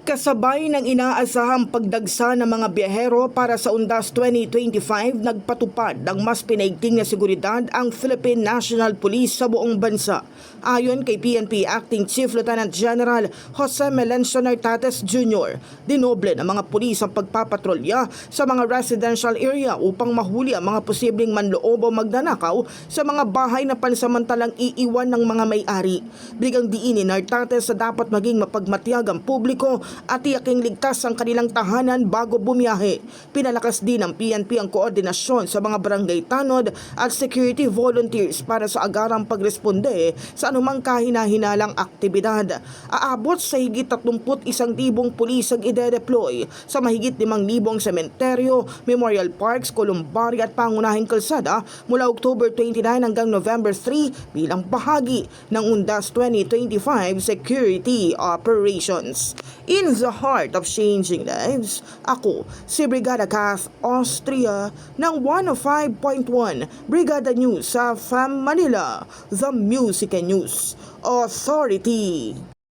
Kasabay ng inaasahang pagdagsa ng mga biyahero para sa Undas 2025, nagpatupad ng mas pinaigting na seguridad ang Philippine National Police sa buong bansa. Ayon kay PNP Acting Chief Lieutenant General Jose Melencio Nartates Jr., dinoble ng mga pulis ang pagpapatrolya sa mga residential area upang mahuli ang mga posibleng manloob o magnanakaw sa mga bahay na pansamantalang iiwan ng mga may-ari. Bigang diin ni Nartates sa dapat maging mapagmatiyag ang publiko at tiyaking ligtas ang kanilang tahanan bago bumiyahe. Pinalakas din ng PNP ang koordinasyon sa mga barangay tanod at security volunteers para sa agarang pagresponde sa anumang kahina-hinalang aktibidad. Aabot sa higit 31,000 pulis ang ide-deploy sa mahigit 5,000 sementeryo, memorial parks, columbari at pangunahing kalsada mula October 29 hanggang November 3 bilang bahagi ng Undas 2025 security operations. In the heart of changing lives, ako si Brigada Kath Austria ng 105.1 Brigada News sa FM Manila, the Music and News Authority.